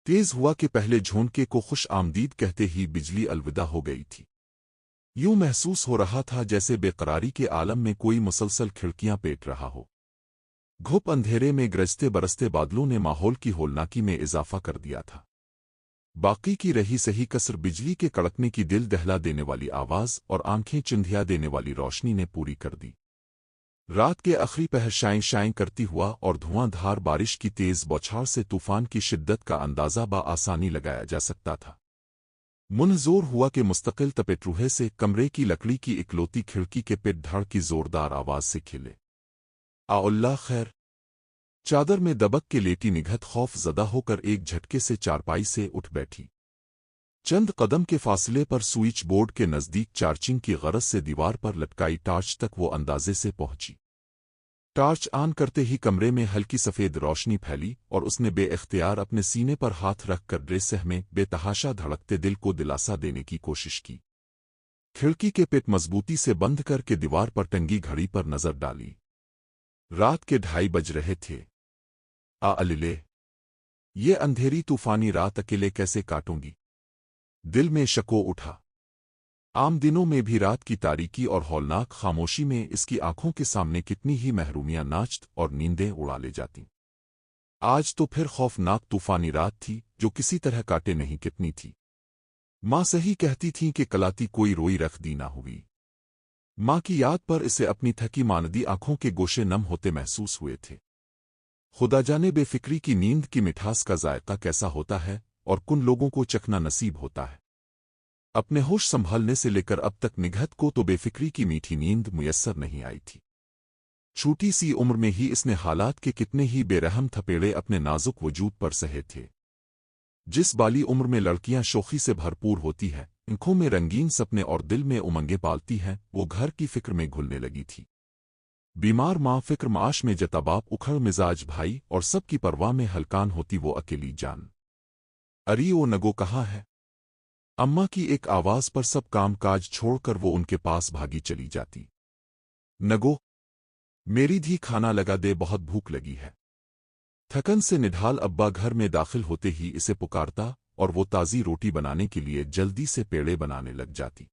तेज हुआ कि पहले झोंके को खुश आमदीद कहते ही बिजली अलविदा हो गई थी। यूं महसूस हो रहा था जैसे बेकरारी के आलम में कोई मुसलसल खिड़कियां पेट रहा हो। घुप अंधेरे में गरजते बरसते बादलों ने माहौल की होलनाकी में इजाफा कर दिया था। बाकी की रही सही कसर बिजली के कड़कने की दिल दहला देने वाली आवाज और आंखें चिंधिया देने वाली रोशनी ने पूरी कर दी। रात के आखिरी पहर शाएं शाएं करती हुआ और धुआंधार बारिश की तेज बौछार से तूफान की शिद्दत का अंदाजा आसानी लगाया जा सकता था। मुनजोर हुआ कि मुस्तकिल तपेट्रूहे से कमरे की लकड़ी की इकलौती खिड़की के पिट धड़ की जोरदार आवाज से खिले। आउल्ला खैर। चादर में दबक के लेटी निगहत खौफ ज़दा होकर एक झटके से चारपाई से उठ बैठी। चंद कदम के फासले पर स्विच बोर्ड के नज़दीक चार्जिंग की गरज से दीवार पर लटकाई टार्च तक वो अंदाजे से पहुंची। टार्च ऑन करते ही कमरे में हल्की सफ़ेद रोशनी फैली और उसने बेइख्तियार अपने सीने पर हाथ रखकर ड्रेसह में बेतहाशा धड़कते दिल को दिलासा देने की कोशिश की। खिड़की के पिट मजबूती से बंद करके दीवार पर टंगी घड़ी पर नजर डाली। रात के 2:30 बज रहे थे। अलिले, ये अंधेरी तूफानी रात अकेले कैसे काटूंगी? दिल में शको उठा। आम दिनों में भी रात की तारीकी और हौलनाक खामोशी में इसकी आंखों के सामने कितनी ही महरूमियां नाचत और नींदें उड़ा ले जाती। आज तो फिर खौफनाक तूफानी रात थी जो किसी तरह काटे नहीं कितनी थी। माँ सही कहती थीं कि कलाती कोई रोई रख दी ना हुई। माँ की याद पर इसे अपनी थकी मानदी आंखों के गोशे नम होते महसूस हुए थे। खुदा जाने बेफिक्री की नींद की मिठास का जायका कैसा होता है और कुन लोगों को चखना नसीब होता है। अपने होश संभालने से लेकर अब तक निगहत को तो बेफिक्री की मीठी नींद मुयस्सर नहीं आई थी। छोटी सी उम्र में ही इसने हालात के कितने ही बेरहम थपेड़े अपने नाजुक वजूद पर सहे थे। जिस बाली उम्र में लड़कियां शोखी से भरपूर होती हैं, आंखों में रंगीन सपने और दिल में उमंगे पालती हैं, वो घर की फिक्र में घुलने लगी थी। बीमार माँ फिक्र माश में जताबाप उखड़ मिजाज भाई और सबकी परवाह में हलकान होती वो अकेली जान। अरी वो नगो कहाँ है? अम्मा की एक आवाज पर सब काम काज छोड़कर वो उनके पास भागी चली जाती। नगो, मेरी धी खाना लगा दे, बहुत भूख लगी है। थकन से निढाल अब्बा घर में दाखिल होते ही इसे पुकारता और वो ताज़ी रोटी बनाने के लिए जल्दी से पेड़े बनाने लग जाती।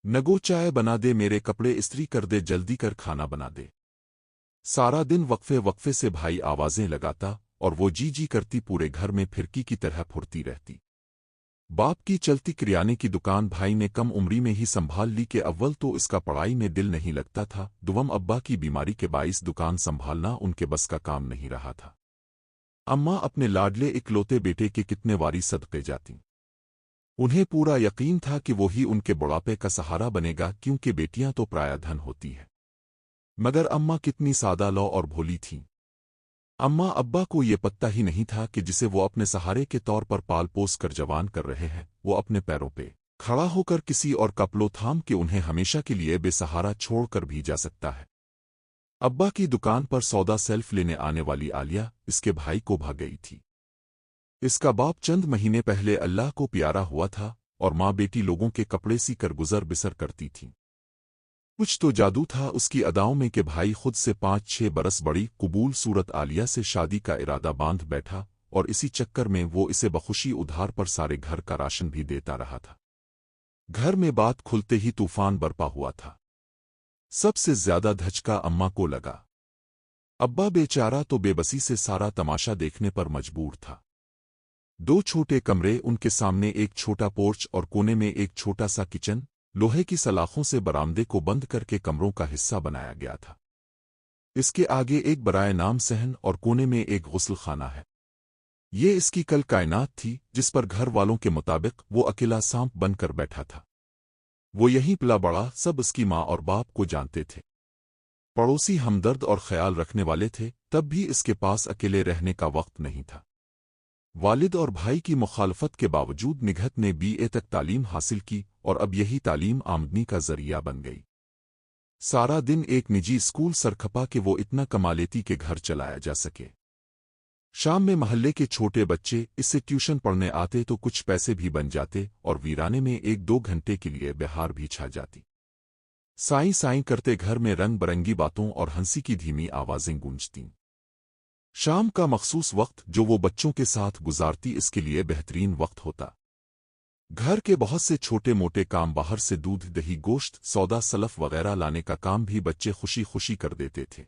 नगो, चाय बना दे, मेरे कपड़े इस्त्री कर दे, जल्दी कर खाना बना दे। सारा दिन वक्फे वक्फे से भाई आवाजें लगाता और वो जी जी करती पूरे घर में फिरकी की तरह फुरती रहती। बाप की चलती किराने की दुकान भाई ने कम उम्री में ही संभाल ली कि अव्वल तो इसका पढ़ाई में दिल नहीं लगता था, दुवम अब्बा की बीमारी के बाइस दुकान संभालना उनके बस का काम नहीं रहा था। अम्मा अपने लाडले इकलौते बेटे के कितने वारी सदके जाती। उन्हें पूरा यकीन था कि वो ही उनके बुढ़ापे का सहारा बनेगा, क्योंकि बेटियां तो प्रायधन होती हैं। मगर अम्मा कितनी सादा लौ और भोली थीं। अम्मा अब्बा को ये पता ही नहीं था कि जिसे वो अपने सहारे के तौर पर पाल पोस कर जवान कर रहे हैं, वो अपने पैरों पे खड़ा होकर किसी और का पलो थाम के उन्हें हमेशा के लिए बेसहारा छोड़कर भी जा सकता है। अब्बा की दुकान पर सौदा सेल्फ लेने आने वाली आलिया इसके भाई को भाग गई थी। इसका बाप चंद महीने पहले अल्लाह को प्यारा हुआ था और माँ बेटी लोगों के कपड़े सी कर गुजर बिसर करती थी। कुछ तो जादू था उसकी अदाओं में कि भाई खुद से 5-6 बरस बड़ी कुबूल सूरत आलिया से शादी का इरादा बांध बैठा और इसी चक्कर में वो इसे बखुशी उधार पर सारे घर का राशन भी देता रहा था। घर में बात खुलते ही तूफान बरपा हुआ था। सबसे ज्यादा धचका अम्मा को लगा। अब्बा बेचारा तो बेबसी से सारा तमाशा देखने पर मजबूर था। 2 छोटे कमरे, उनके सामने एक छोटा पोर्च और कोने में एक छोटा सा किचन, लोहे की सलाखों से बरामदे को बंद करके कमरों का हिस्सा बनाया गया था। इसके आगे एक बराए नाम सहन और कोने में एक गुस्ल खाना है। ये इसकी कल कायनात थी जिस पर घर वालों के मुताबिक वो अकेला सांप बनकर बैठा था। वो यहीं पला बड़ा, सब उसकी माँ और बाप को जानते थे। पड़ोसी हमदर्द और ख्याल रखने वाले थे, तब भी इसके पास अकेले रहने का वक्त नहीं था। वालिद और भाई की मुखालफत के बावजूद निगहत ने BA तक तालीम हासिल की और अब यही तालीम आमदनी का जरिया बन गई। सारा दिन एक निजी स्कूल सरखपा के वो इतना कमा लेती कि घर चलाया जा सके। शाम में महल्ले के छोटे बच्चे इससे ट्यूशन पढ़ने आते तो कुछ पैसे भी बन जाते और वीराने में 1-2 घंटे के लिए बहार भी छा जाती। साईं साईं करते घर में रंग बरंगी बातों और हंसी की धीमी आवाजें गूंजतीं। शाम का मखसूस वक्त जो वो बच्चों के साथ गुजारती इसके लिए बेहतरीन वक्त होता। घर के बहुत से छोटे मोटे काम, बाहर से दूध दही गोश्त सौदा सलफ वगैरह लाने का काम भी बच्चे खुशी खुशी कर देते थे।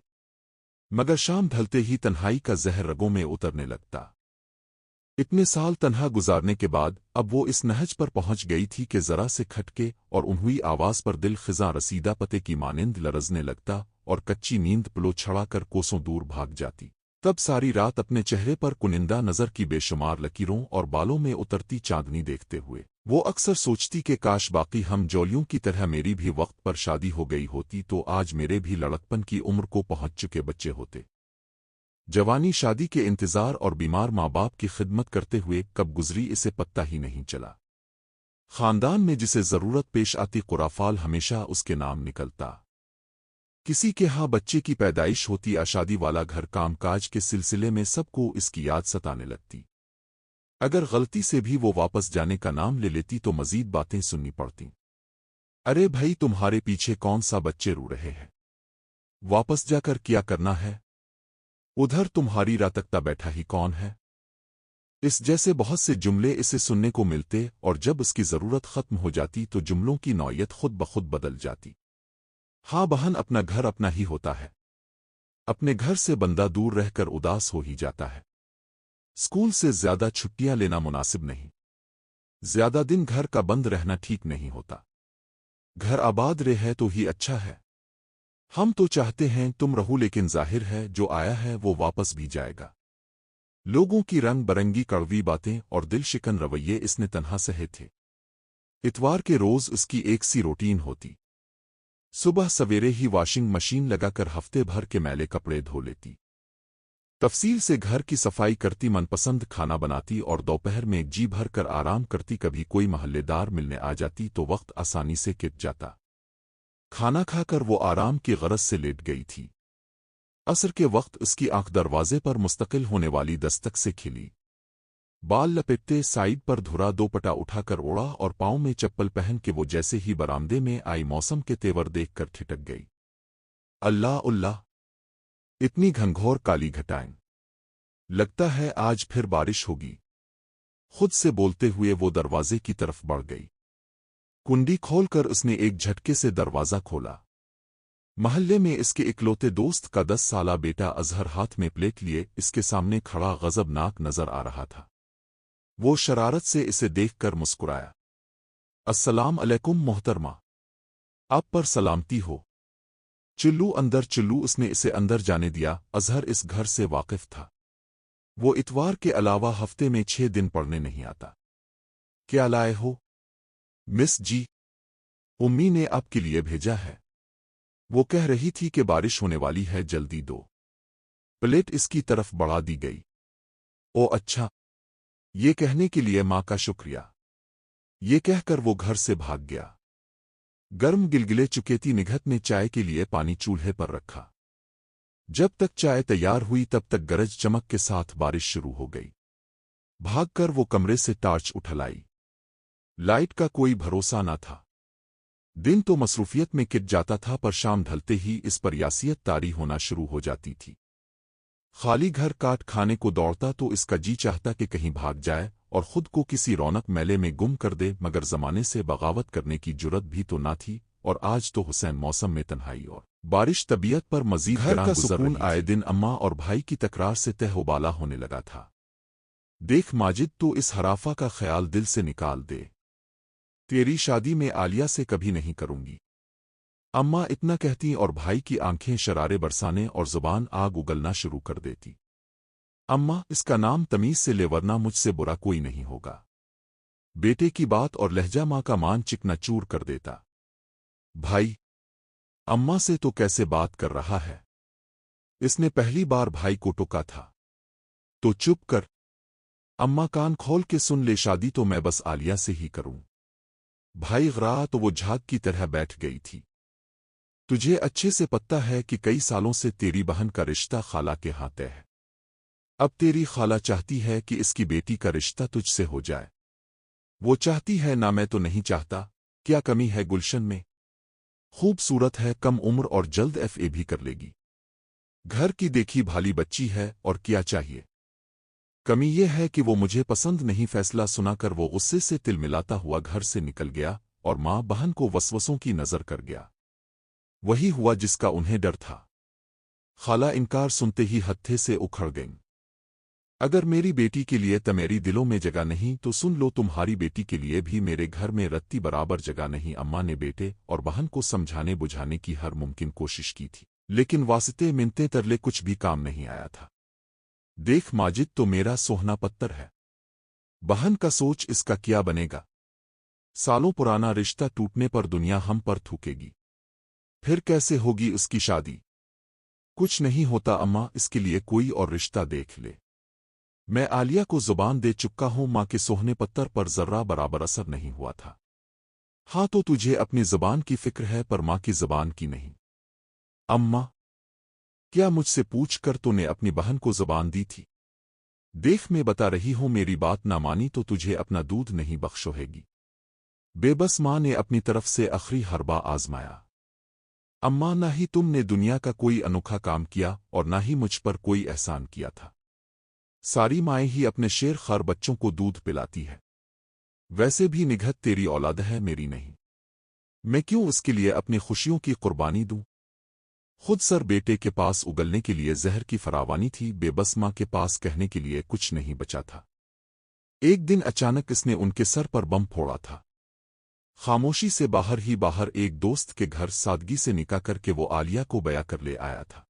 मगर शाम ढलते ही तन्हाई का जहर रगों में उतरने लगता। इतने साल तन्हा गुजारने के बाद अब वो इस नहज पर पहुंच गई थी कि जरा से खटके और उन्हुई आवाज पर दिल खिजां रसीदा पते की मानिंद लरजने लगता और कच्ची नींद पलो छड़ा कर कोसों दूर भाग जाती। तब सारी रात अपने चेहरे पर कुनिंदा नजर की बेशुमार लकीरों और बालों में उतरती चांदनी देखते हुए वो अक्सर सोचती कि काश बाकी हम जोलियों की तरह मेरी भी वक्त पर शादी हो गई होती तो आज मेरे भी लड़कपन की उम्र को पहुंच चुके बच्चे होते। जवानी शादी के इंतजार और बीमार माँ बाप की खिदमत करते हुए कब गुजरी इसे पत्ता ही नहीं चला। खानदान में जिसे जरूरत पेश आती कुराफाल हमेशा उसके नाम निकलता। किसी के यहाँ बच्चे की पैदाइश होती, आशादी वाला घर कामकाज के सिलसिले में सबको इसकी याद सताने लगती। अगर गलती से भी वो वापस जाने का नाम ले लेती तो मजीद बातें सुननी पड़ती। अरे भाई, तुम्हारे पीछे कौन सा बच्चे रो रहे हैं? वापस जाकर क्या करना है? उधर तुम्हारी रातकता बैठा ही कौन है? इस जैसे बहुत से जुमले इसे सुनने को मिलते और जब उसकी जरूरत खत्म हो जाती तो जुमलों की नौयत खुद ब खुद बदल जाती। हाँ बहन, अपना घर अपना ही होता है। अपने घर से बंदा दूर रहकर उदास हो ही जाता है। स्कूल से ज्यादा छुट्टियां लेना मुनासिब नहीं। ज्यादा दिन घर का बंद रहना ठीक नहीं होता। घर आबाद रहे तो ही अच्छा है। हम तो चाहते हैं तुम रहो, लेकिन जाहिर है जो आया है वो वापस भी जाएगा। लोगों की रंग बरंगी कड़वी बातें और दिल शिकन रवैये इसने तन्हा सहे थे। इतवार के रोज उसकी एक सी रूटीन होती। सुबह सवेरे ही वॉशिंग मशीन लगाकर हफ्ते भर के मैले कपड़े धो लेती। तफसील से घर की सफाई करती, मनपसंद खाना बनाती और दोपहर में जी भर कर आराम करती। कभी कोई महल्लेदार मिलने आ जाती तो वक्त आसानी से किट जाता। खाना खाकर वो आराम की गरज से लेट गई थी। असर के वक्त उसकी आंख दरवाजे पर मुस्तकिल होने वाली दस्तक से खिली। बाल लपेटते साइड पर धुरा दोपटा उठाकर ओढ़ा और पाँव में चप्पल पहन के वो जैसे ही बरामदे में आई मौसम के तेवर देखकर ठिठक गई। अल्लाह उल्लाह, इतनी घनघोर काली घटाएं! लगता है आज फिर बारिश होगी। खुद से बोलते हुए वो दरवाजे की तरफ बढ़ गई। कुंडी खोलकर उसने एक झटके से दरवाजा खोला। महल्ले में इसके इकलौते दोस्त का 10 साला बेटा अजहर हाथ में प्लेट लिए इसके सामने खड़ा गजबनाक नजर आ रहा था। वो शरारत से इसे देखकर मुस्कुराया। अस्सलाम अलैकुम मोहतरमा, आप पर सलामती हो। चिल्लू अंदर चिल्लू, उसने इसे अंदर जाने दिया। अजहर इस घर से वाकिफ था। वो इतवार के अलावा हफ्ते में 6 दिन पढ़ने नहीं आता। क्या लाए हो? मिस जी, उम्मी ने आपके लिए भेजा है। वो कह रही थी कि बारिश होने वाली है, जल्दी दो। प्लेट इसकी तरफ बढ़ा दी गई। ओ अच्छा, ये कहने के लिए माँ का शुक्रिया। ये कहकर वो घर से भाग गया। गर्म गिलगिले चुकेती निगहत ने चाय के लिए पानी चूल्हे पर रखा। जब तक चाय तैयार हुई तब तक गरज चमक के साथ बारिश शुरू हो गई। भागकर वो कमरे से टार्च उठा लाई। लाइट का कोई भरोसा न था। दिन तो मसरूफियत में किट जाता था, पर शाम ढलते ही इस पर यासियत तारी होना शुरू हो जाती थी। खाली घर काट खाने को दौड़ता तो इसका जी चाहता कि कहीं भाग जाए और खुद को किसी रौनक मेले में गुम कर दे, मगर जमाने से बगावत करने की जुर्रत भी तो ना थी। और आज तो हुसैन मौसम में तन्हाई और बारिश तबीयत पर मजीद घर का सुकून आए दिन अम्मा और भाई की तकरार से तहबाला होने लगा था। देख माजिद, तो इस हराफा का ख्याल दिल से निकाल दे। तेरी शादी में आलिया से कभी नहीं करूंगी। अम्मा इतना कहती और भाई की आंखें शरारे बरसाने और जुबान आग उगलना शुरू कर देती। अम्मा, इसका नाम तमीज से ले वरना मुझसे बुरा कोई नहीं होगा। बेटे की बात और लहजा माँ का मान चिकनाचूर कर देता। भाई, अम्मा से तो कैसे बात कर रहा है? इसने पहली बार भाई को टोका था। तो चुप कर। अम्मा, कान खोल के सुन ले, शादी तो मैं बस आलिया से ही करूं। भाई गरा तो वो झाग की तरह बैठ गई थी। तुझे अच्छे से पता है कि कई सालों से तेरी बहन का रिश्ता खाला के हाथ तय है। अब तेरी खाला चाहती है कि इसकी बेटी का रिश्ता तुझसे हो जाए। वो चाहती है ना, मैं तो नहीं चाहता। क्या कमी है गुलशन में? खूबसूरत है, कम उम्र और जल्द FA भी कर लेगी। घर की देखी भाली बच्ची है और क्या चाहिए। कमी यह है कि वो मुझे पसंद नहीं। फैसला सुनाकर वो गुस्से से तिलमिलाता हुआ घर से निकल गया और माँ बहन को वसवसों की नजर कर गया। वही हुआ जिसका उन्हें डर था। खाला इनकार सुनते ही हत्थे से उखड़ गईं। अगर मेरी बेटी के लिए तुम्हारी दिलों में जगह नहीं तो सुन लो, तुम्हारी बेटी के लिए भी मेरे घर में रत्ती बराबर जगह नहीं। अम्मा ने बेटे और बहन को समझाने बुझाने की हर मुमकिन कोशिश की थी, लेकिन वास्ते मिनते तरले कुछ भी काम नहीं आया था। देख माजिद तो मेरा सोहना पत्थर है, बहन का सोच इसका क्या बनेगा। सालों पुराना रिश्ता टूटने पर दुनिया हम पर थूकेगी, फिर कैसे होगी उसकी शादी। कुछ नहीं होता अम्मा, इसके लिए कोई और रिश्ता देख ले। मैं आलिया को जुबान दे चुका हूं, मां के सोहने पत्थर पर जर्रा बराबर असर नहीं हुआ था। हाँ तो तुझे अपनी जुबान की फिक्र है पर मां की जुबान की नहीं। अम्मा, क्या मुझसे पूछ कर तूने अपनी बहन को जुबान दी थी? देख मैं बता रही हूं, मेरी बात ना मानी तो तुझे अपना दूध नहीं बख्शोहेगी। बेबस मां ने अपनी तरफ से आखिरी हरबा आजमाया। अम्मा, ना ही तुमने दुनिया का कोई अनोखा काम किया और ना ही मुझ पर कोई एहसान किया था। सारी माएँ ही अपने शेर खार बच्चों को दूध पिलाती है। वैसे भी निघत तेरी औलाद है, मेरी नहीं। मैं क्यों उसके लिए अपनी खुशियों की कुर्बानी दूं? खुद सर बेटे के पास उगलने के लिए जहर की फरावानी थी, बेबस मां के पास कहने के लिए कुछ नहीं बचा था। एक दिन अचानक इसने उनके सर पर बम फोड़ा था। खामोशी से बाहर ही बाहर एक दोस्त के घर सादगी से निकाह करके वो आलिया को बया कर ले आया था।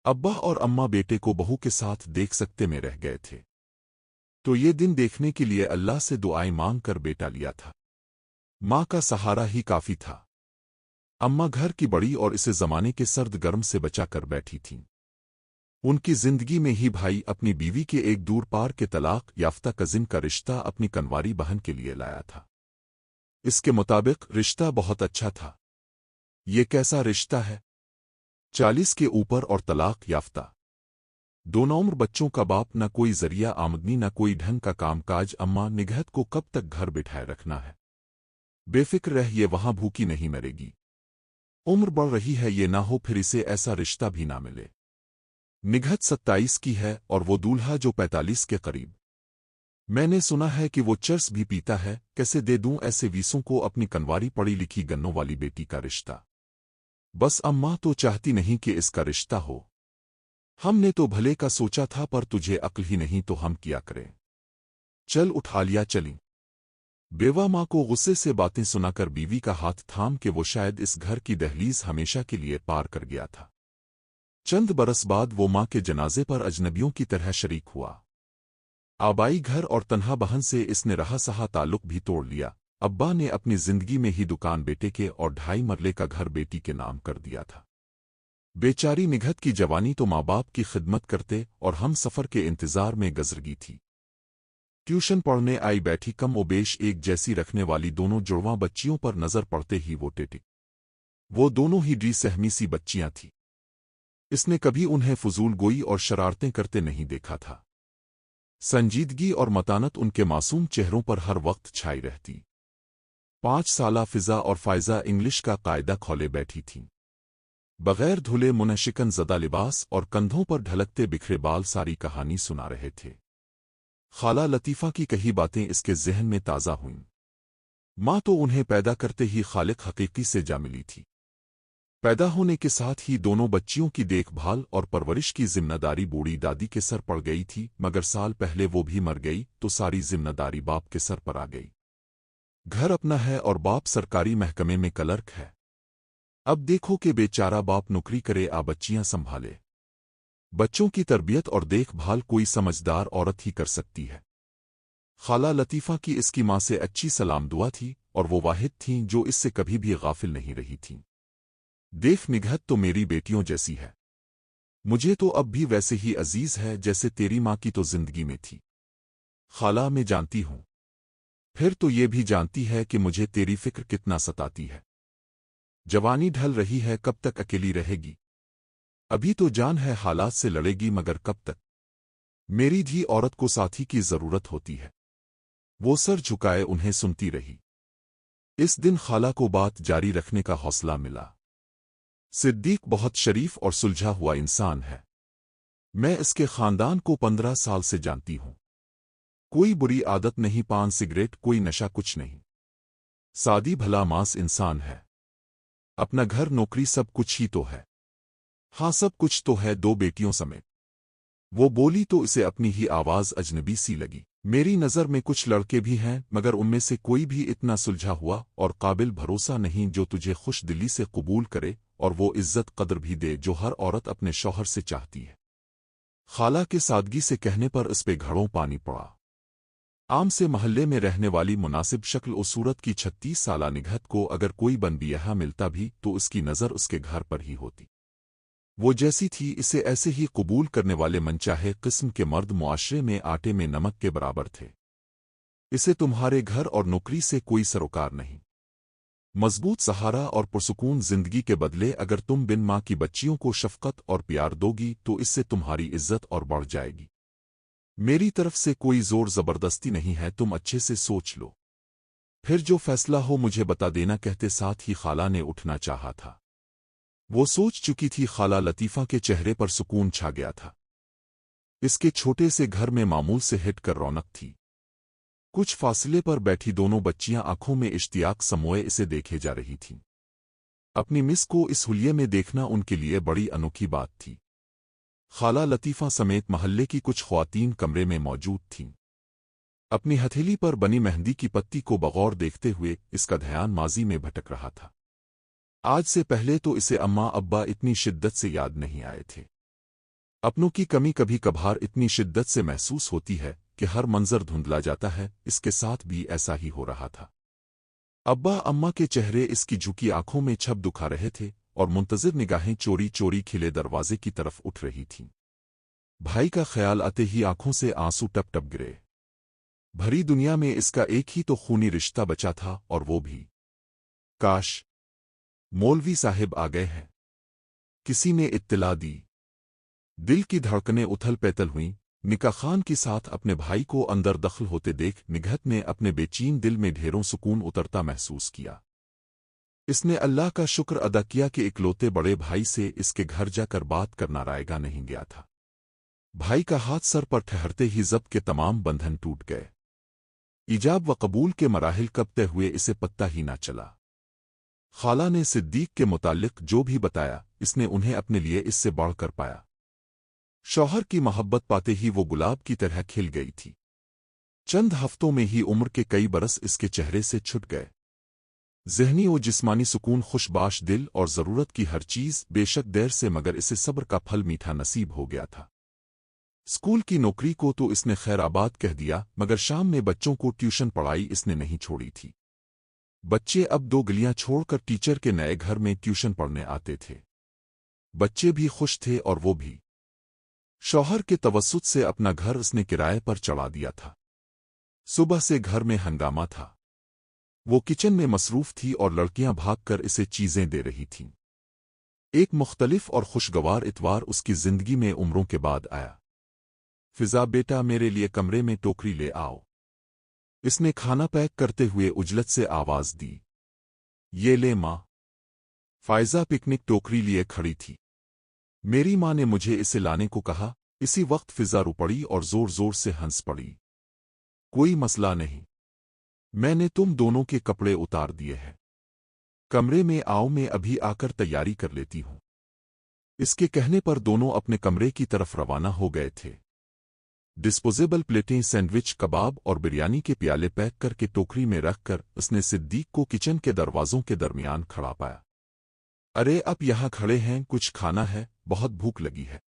अब्बा और अम्मा बेटे को बहू के साथ देख सकते में रह गए थे, तो ये दिन देखने के लिए अल्लाह से दुआएं मांग कर बेटा लिया था। माँ का सहारा ही काफी था। अम्मा घर की बड़ी और इसे जमाने के सर्द गर्म से बचा कर बैठी थीं। उनकी जिंदगी में ही भाई अपनी बीवी के एक दूर पार के तलाक याफ्ता कजिन का रिश्ता अपनी कनवारी बहन के लिए लाया था। इसके मुताबिक रिश्ता बहुत अच्छा था। ये कैसा रिश्ता है? 40 के ऊपर और तलाक याफ्ता, दोनों उम्र बच्चों का बाप, न कोई जरिया आमदनी न कोई ढंग का कामकाज। अम्मा, निगहत को कब तक घर बिठाए रखना है? बेफिक्र रह, ये वहां भूखी नहीं मरेगी। उम्र बढ़ रही है, ये ना हो फिर इसे ऐसा रिश्ता भी ना मिले। निगहत 27 की है और वो दूल्हा जो 45 के करीब। मैंने सुना है कि वो चर्स भी पीता है। कैसे दे दूं ऐसे वीसों को अपनी कनवारी पढ़ी लिखी गन्नों वाली बेटी का रिश्ता? बस अम्मा तो चाहती नहीं कि इसका रिश्ता हो। हमने तो भले का सोचा था पर तुझे अक्ल ही नहीं तो हम क्या करें। चल उठा लिया चली। बेवा माँ को गुस्से से बातें सुनाकर बीवी का हाथ थाम के वो शायद इस घर की दहलीज हमेशा के लिए पार कर गया था। चंद बरस बाद वो माँ के जनाजे पर अजनबियों की तरह शरीक हुआ। आबाई घर और तन्हा बहन से इसने रहा सहा ताल्लुक भी तोड़ लिया। अब्बा ने अपनी जिंदगी में ही दुकान बेटे के और 2.5 मरले का घर बेटी के नाम कर दिया था। बेचारी निगहत की जवानी तो माँ बाप की खिदमत करते और हम सफ़र के इंतजार में गुजरगी थी। ट्यूशन पढ़ने आई बैठी कम ओबेश एक जैसी रखने वाली दोनों जुड़वां बच्चियों पर नजर पड़ते ही वो टेटी। वो दोनों ही डी सहमी सी बच्चियां थीं। इसने कभी उन्हें फजूल गोई और शरारतें करते नहीं देखा था। संजीदगी और मतानत उनके मासूम चेहरों पर हर वक्त छाई रहती। 5 साला फिजा और फायजा इंग्लिश का कायदा खोले बैठी थीं। बगैर धुले मुनशिकन ज़दा लिबास और कंधों पर ढलकते बिखरे बाल सारी कहानी सुना रहे थे। खाला लतीफ़ा की कही बातें इसके ज़हन में ताज़ा हुईं। माँ तो उन्हें पैदा करते ही खालिक हकीकी से जा मिली थी। पैदा होने के साथ ही दोनों बच्चियों की देखभाल और परवरिश की जिम्मेदारी बूढ़ी दादी के सर पड़ गई थी, मगर साल पहले वो भी मर गई तो सारी जिम्मेदारी बाप के सर पर आ गई। घर अपना है और बाप सरकारी महकमे में क्लर्क है। अब देखो कि बेचारा बाप नौकरी करे, आ बच्चियां संभाले। बच्चों की तरबियत और देखभाल कोई समझदार औरत ही कर सकती है। खाला लतीफ़ा की इसकी माँ से अच्छी सलाम दुआ थी और वो वाहिद थीं जो इससे कभी भी गाफिल नहीं रही थीं। देख निगहत तो मेरी बेटियों जैसी है। मुझे तो अब भी वैसे ही अजीज है जैसे तेरी माँ की तो जिंदगी में थी। खाला, मैं जानती हूँ। फिर तो ये भी जानती है कि मुझे तेरी फिक्र कितना सताती है। जवानी ढल रही है, कब तक अकेली रहेगी? अभी तो जान है हालात से लड़ेगी, मगर कब तक? मेरी धी औरत को साथी की जरूरत होती है। वो सर झुकाए उन्हें सुनती रही। इस दिन खाला को बात जारी रखने का हौसला मिला। सिद्दीक बहुत शरीफ और सुलझा हुआ इंसान है। मैं इसके खानदान को 15 साल से जानती हूं। कोई बुरी आदत नहीं, पान सिगरेट कोई नशा कुछ नहीं। सादी भला मांस इंसान है। अपना घर नौकरी सब कुछ ही तो है। हाँ सब कुछ तो है, 2 बेटियों समेत। वो बोली तो इसे अपनी ही आवाज अजनबी सी लगी। मेरी नज़र में कुछ लड़के भी हैं, मगर उनमें से कोई भी इतना सुलझा हुआ और काबिल भरोसा नहीं जो तुझे खुश दिली से कबूल करे और वो इज्जत कदर भी दे जो हर औरत अपने शौहर से चाहती है। खाला के सादगी से कहने पर इस पे घड़ों पानी पड़ा। आम से महल्ले में रहने वाली मुनासिब शक्ल और सूरत की 36 साला निगहत को अगर कोई बनबियहा मिलता भी तो उसकी नज़र उसके घर पर ही होती। वो जैसी थी इसे ऐसे ही कबूल करने वाले मनचाहे किस्म के मर्द मुआशरे में आटे में नमक के बराबर थे। इसे तुम्हारे घर और नौकरी से कोई सरोकार नहीं। मजबूत सहारा और पुरसुकून जिंदगी के बदले अगर तुम बिन माँ की बच्चियों को शफकत और प्यार दोगी तो इससे तुम्हारी इज्जत और बढ़ जाएगी। मेरी तरफ से कोई जोर जबरदस्ती नहीं है, तुम अच्छे से सोच लो, फिर जो फैसला हो मुझे बता देना, कहते साथ ही खाला ने उठना चाहा था। वो सोच चुकी थी। खाला लतीफ़ा के चेहरे पर सुकून छा गया था। इसके छोटे से घर में मामूल से हिट कर रौनक थी। कुछ फासले पर बैठी दोनों बच्चियां आंखों में इश्तियाक समोए इसे देखे जा रही थीं। अपनी मिस को इस हुलिये में देखना उनके लिए बड़ी अनोखी बात थी। खाला लतीफ़ा समेत महल्ले की कुछ ख्वातीन कमरे में मौजूद थीं। अपनी हथेली पर बनी मेहंदी की पत्ती को बगौर देखते हुए इसका ध्यान माजी में भटक रहा था। आज से पहले तो इसे अम्मा अब्बा इतनी शिद्दत से याद नहीं आए थे। अपनों की कमी कभी कभार इतनी शिद्दत से महसूस होती है कि हर मंजर धुंधला जाता है। इसके साथ भी ऐसा ही हो रहा था। अब्बा अम्मा के चेहरे इसकी झुकी आंखों में छप दुखा रहे थे और मुंतजिर निगाहें चोरी चोरी खिले दरवाजे की तरफ उठ रही थीं। भाई का ख्याल आते ही आंखों से आंसू टप टप गिरे। भरी दुनिया में इसका एक ही तो खूनी रिश्ता बचा था और वो भी काश मौलवी साहिब आ गए हैं। किसी ने इत्तला दी। दिल की धड़कनें उथल पैथल हुईं। निका खान के साथ अपने भाई को अंदर दखल होते देख निगहत ने अपने बेचैन दिल में ढेरों सुकून उतरता महसूस किया। इसने अल्लाह का शुक्र अदा किया कि इकलौते बड़े भाई से इसके घर जाकर बात करना रायगा नहीं गया था। भाई का हाथ सर पर ठहरते ही ज़ब्त के तमाम बंधन टूट गए। इजाब व कबूल के मराहिल कबते हुए इसे पत्ता ही ना चला। खाला ने सिद्दीक के मुतालिक जो भी बताया इसने उन्हें अपने लिए इससे बढ़कर पाया। शौहर की मोहब्बत पाते ही वो गुलाब की तरह खिल गई थी। चंद हफ्तों में ही उम्र के कई बरस इसके चेहरे से छुट गए। ज़हनी और जिस्मानी सुकून, खुशबाश दिल और ज़रूरत की हर चीज़, बेशक देर से मगर इसे सब्र का फल मीठा नसीब हो गया था। स्कूल की नौकरी को तो इसने खैराबाद कह दिया, मगर शाम में बच्चों को ट्यूशन पढ़ाई इसने नहीं छोड़ी थी। बच्चे अब 2 गलियां छोड़कर टीचर के नए घर में ट्यूशन पढ़ने आते थे। बच्चे भी खुश थे और वो भी। शौहर के तवस्सुत से अपना घर उसने किराए पर चढ़ा दिया था। सुबह से घर में हंगामा था। वो किचन में मसरूफ थी और लड़कियां भागकर इसे चीजें दे रही थीं। एक मुख्तलिफ और खुशगवार इतवार उसकी जिंदगी में उम्रों के बाद आया। फिजा बेटा मेरे लिए कमरे में टोकरी ले आओ। इसने खाना पैक करते हुए उजलत से आवाज दी। ये ले माँ। फायजा पिकनिक टोकरी लिए खड़ी थी। मेरी माँ ने मुझे इसे लाने को कहा। इसी वक्त फिजा रो पड़ी और जोर जोर से हंस पड़ी। कोई मसला नहीं, मैंने तुम दोनों के कपड़े उतार दिए हैं। कमरे में आओ, मैं अभी आकर तैयारी कर लेती हूं। इसके कहने पर दोनों अपने कमरे की तरफ रवाना हो गए थे। डिस्पोजेबल प्लेटें, सैंडविच, कबाब और बिरयानी के प्याले पैक करके टोकरी में रखकर उसने सिद्दीक को किचन के दरवाजों के दरमियान खड़ा पाया। अरे अब यहां खड़े हैं, कुछ खाना है, बहुत भूख लगी है।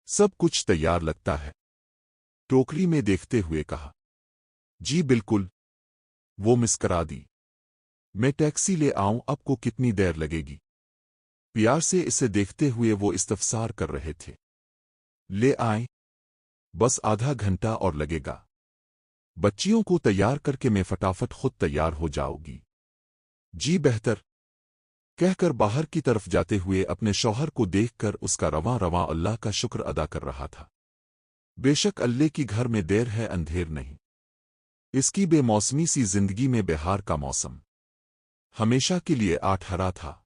सब कुछ तैयार लगता है, टोकरी में देखते हुए कहा। जी बिल्कुल, वो मुस्करा दी। मैं टैक्सी ले आऊं, आपको कितनी देर लगेगी? प्यार से इसे देखते हुए वो इस्तफसार कर रहे थे। ले आएं, बस आधा घंटा और लगेगा। बच्चियों को तैयार करके मैं फटाफट खुद तैयार हो जाऊंगी। जी बेहतर, कहकर बाहर की तरफ जाते हुए अपने शौहर को देखकर उसका रवां रवां अल्लाह का शुक्र अदा कर रहा था। बेशक अल्लाह की घर में देर है, अंधेर नहीं। इसकी बेमौसमी सी जिंदगी में बिहार का मौसम हमेशा के लिए आठ हरा था।